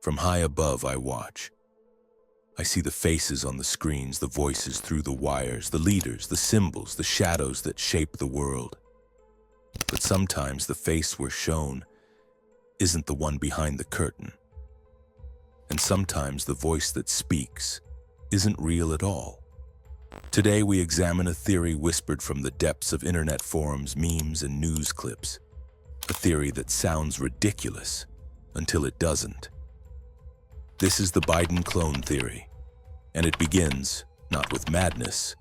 From high above, I watch. I see the faces on the screens, the voices through the wires, the leaders, the symbols, the shadows that shape the world. But sometimes the face we're shown isn't the one behind the curtain. And sometimes the voice that speaks isn't real at all. Today we examine a theory whispered from the depths of internet forums, memes, and news clips. A theory that sounds ridiculous until it doesn't. This is the Biden clone theory, and it begins not with madness,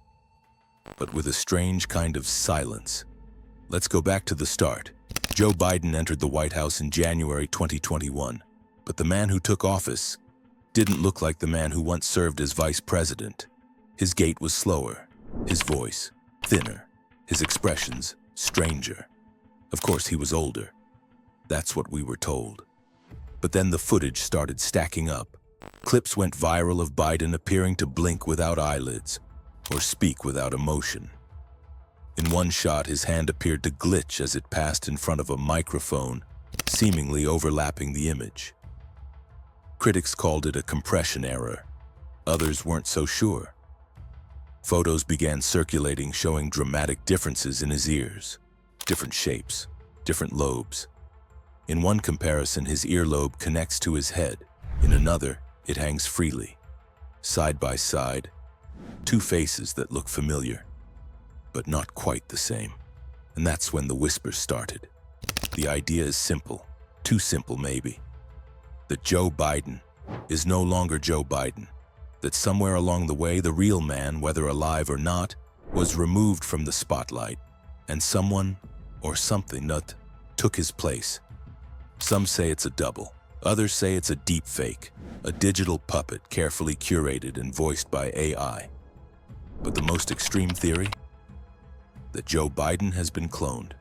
but with a strange kind of silence. Let's go back to the start. Joe Biden entered the White House in January 2021, but the man who took office didn't look like the man who once served as vice president. His gait was slower, his voice thinner, his expressions stranger. Of course, he was older. That's what we were told. But then the footage started stacking up. Clips went viral of Biden appearing to blink without eyelids or speak without emotion. In one shot, his hand appeared to glitch as it passed in front of a microphone, seemingly overlapping the image. Critics called it a compression error. Others weren't so sure. Photos began circulating showing dramatic differences in his ears. Different shapes, different lobes. In one comparison, his earlobe connects to his head. In another, it hangs freely. Side by side, two faces that look familiar, but not quite the same. And that's when the whispers started. The idea is simple, too simple maybe, that Joe Biden is no longer Joe Biden, that somewhere along the way the real man, whether alive or not, was removed from the spotlight, and someone or something that took his place. Some say it's a double, others say it's a deep fake, a digital puppet carefully curated and voiced by AI. But the most extreme theory? That Joe Biden has been cloned,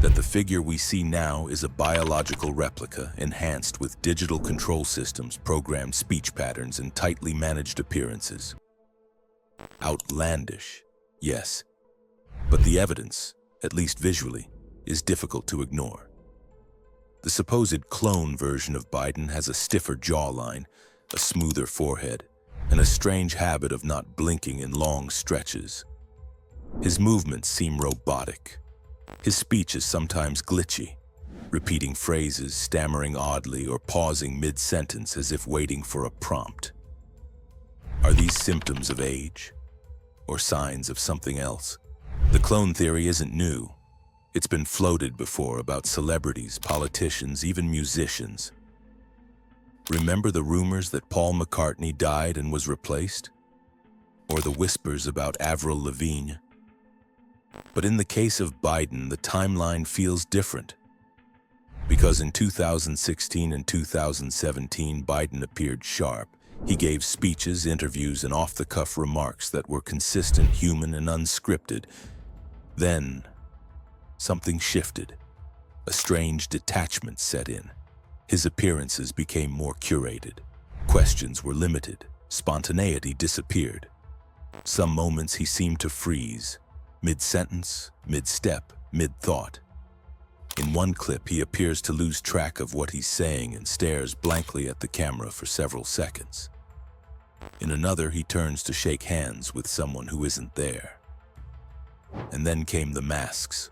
that the figure we see now is a biological replica enhanced with digital control systems, programmed speech patterns, and tightly managed appearances. Outlandish, yes, but the evidence, at least visually, is difficult to ignore. The supposed clone version of Biden has a stiffer jawline, a smoother forehead, and a strange habit of not blinking in long stretches. His movements seem robotic. His speech is sometimes glitchy, repeating phrases, stammering oddly, or pausing mid-sentence as if waiting for a prompt. Are these symptoms of age, or signs of something else? The clone theory isn't new. It's been floated before about celebrities, politicians, even musicians. Remember the rumors that Paul McCartney died and was replaced? Or the whispers about Avril Lavigne? But in the case of Biden, the timeline feels different. Because in 2016 and 2017, Biden appeared sharp. He gave speeches, interviews, and off-the-cuff remarks that were consistent, human, and unscripted. Then, something shifted. A strange detachment set in. His appearances became more curated. Questions were limited. Spontaneity disappeared. Some moments he seemed to freeze. Mid-sentence, mid-step, mid-thought. In one clip, he appears to lose track of what he's saying and stares blankly at the camera for several seconds. In another, he turns to shake hands with someone who isn't there. And then came the masks.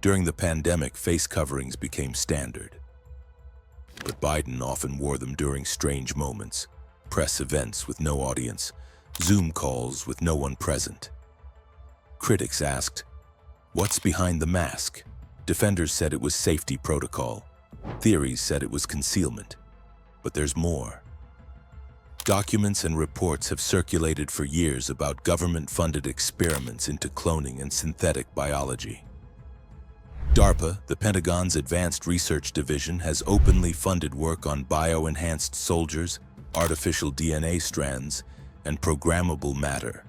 During the pandemic, face coverings became standard. But Biden often wore them during strange moments, press events with no audience, Zoom calls with no one present. Critics asked, "What's behind the mask?" Defenders said it was safety protocol. Theories said it was concealment. But there's more. Documents and reports have circulated for years about government-funded experiments into cloning and synthetic biology. DARPA, the Pentagon's Advanced Research Division, has openly funded work on bio-enhanced soldiers, artificial DNA strands, and programmable matter.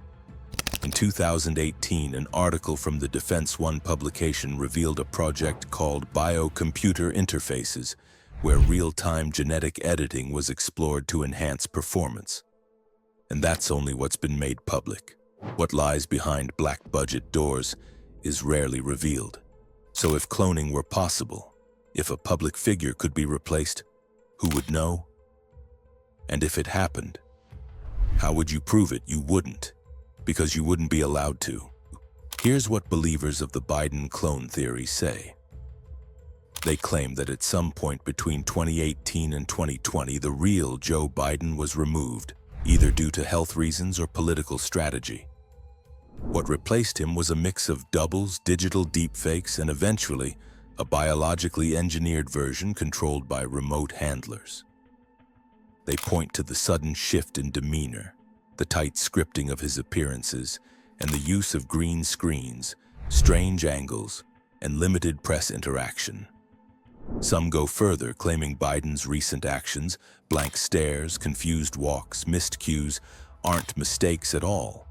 In 2018, an article from the Defense One publication revealed a project called Biocomputer Interfaces, where real-time genetic editing was explored to enhance performance. And that's only what's been made public. What lies behind black-budget doors is rarely revealed. So if cloning were possible, if a public figure could be replaced, who would know? And if it happened, how would you prove it? You wouldn't, because you wouldn't be allowed to. Here's what believers of the Biden clone theory say. They claim that at some point between 2018 and 2020, the real Joe Biden was removed, either due to health reasons or political strategy. What replaced him was a mix of doubles, digital deepfakes, and eventually a biologically engineered version controlled by remote handlers. They point to the sudden shift in demeanor, the tight scripting of his appearances, and the use of green screens, strange angles, and limited press interaction. Some go further, claiming Biden's recent actions, blank stares, confused walks, missed cues, aren't mistakes at all.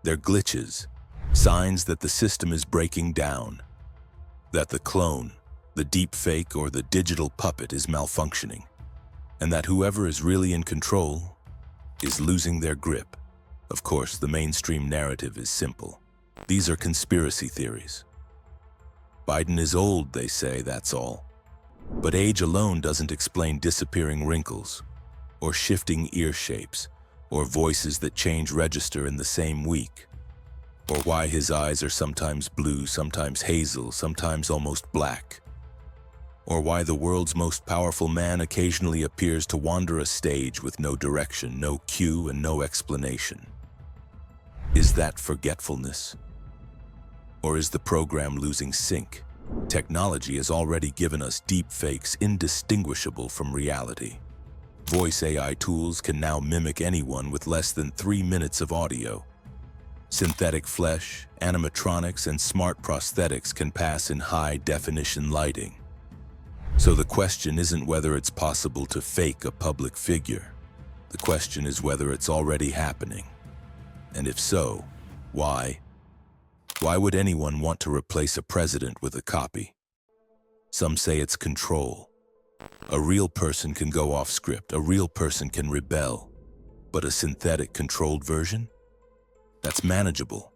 They're glitches, signs that the system is breaking down, that the clone, the deepfake, or the digital puppet is malfunctioning, and that whoever is really in control is losing their grip. Of course, the mainstream narrative is simple. These are conspiracy theories. Biden is old, they say, that's all. But age alone doesn't explain disappearing wrinkles, or shifting ear shapes, or voices that change register in the same week, or why his eyes are sometimes blue, sometimes hazel, sometimes almost black, or why the world's most powerful man occasionally appears to wander a stage with no direction, no cue, and no explanation. Is that forgetfulness? Or is the program losing sync? Technology has already given us deepfakes indistinguishable from reality. Voice AI tools can now mimic anyone with less than 3 minutes of audio. Synthetic flesh, animatronics, and smart prosthetics can pass in high-definition lighting. So the question isn't whether it's possible to fake a public figure. The question is whether it's already happening. And if so, why? Why would anyone want to replace a president with a copy? Some say it's control. A real person can go off script, a real person can rebel. But a synthetic controlled version? That's manageable,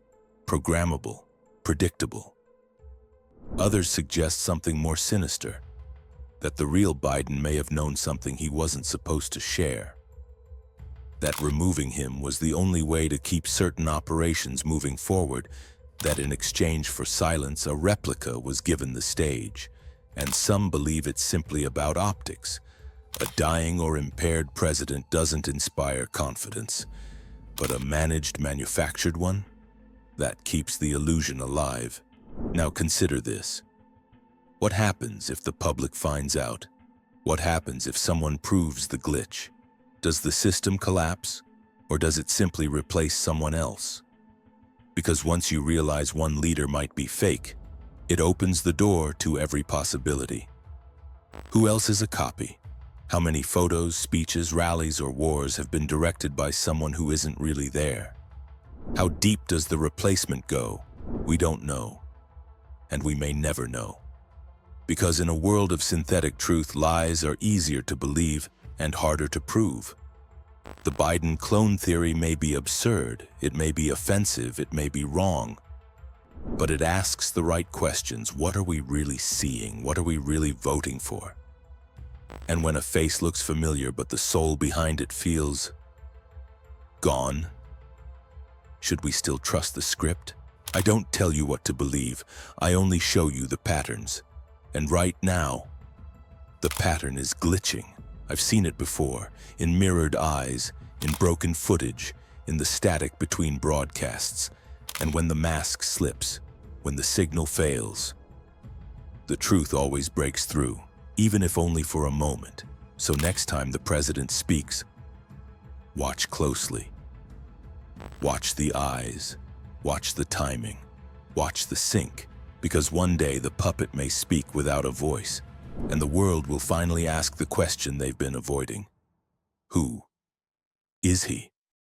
programmable, predictable. Others suggest something more sinister, that the real Biden may have known something he wasn't supposed to share. That removing him was the only way to keep certain operations moving forward, that in exchange for silence, a replica was given the stage. And some believe it's simply about optics. A dying or impaired president doesn't inspire confidence, but a managed, manufactured one? That keeps the illusion alive. Now consider this. What happens if the public finds out? What happens if someone proves the glitch? Does the system collapse, or does it simply replace someone else? Because once you realize one leader might be fake, it opens the door to every possibility. Who else is a copy? How many photos, speeches, rallies, or wars have been directed by someone who isn't really there? How deep does the replacement go? We don't know, and we may never know. Because in a world of synthetic truth, lies are easier to believe and harder to prove. The Biden clone theory may be absurd, it may be offensive, it may be wrong, but it asks the right questions. What are we really seeing? What are we really voting for? And when a face looks familiar but the soul behind it feels gone, should we still trust the script? I don't tell you what to believe, I only show you the patterns. And right now, the pattern is glitching. I've seen it before, in mirrored eyes, in broken footage, in the static between broadcasts, and when the mask slips, when the signal fails. The truth always breaks through, even if only for a moment. So next time the president speaks, watch closely. Watch the eyes, watch the timing, watch the sync, because one day the puppet may speak without a voice, and the world will finally ask the question they've been avoiding. Who is he?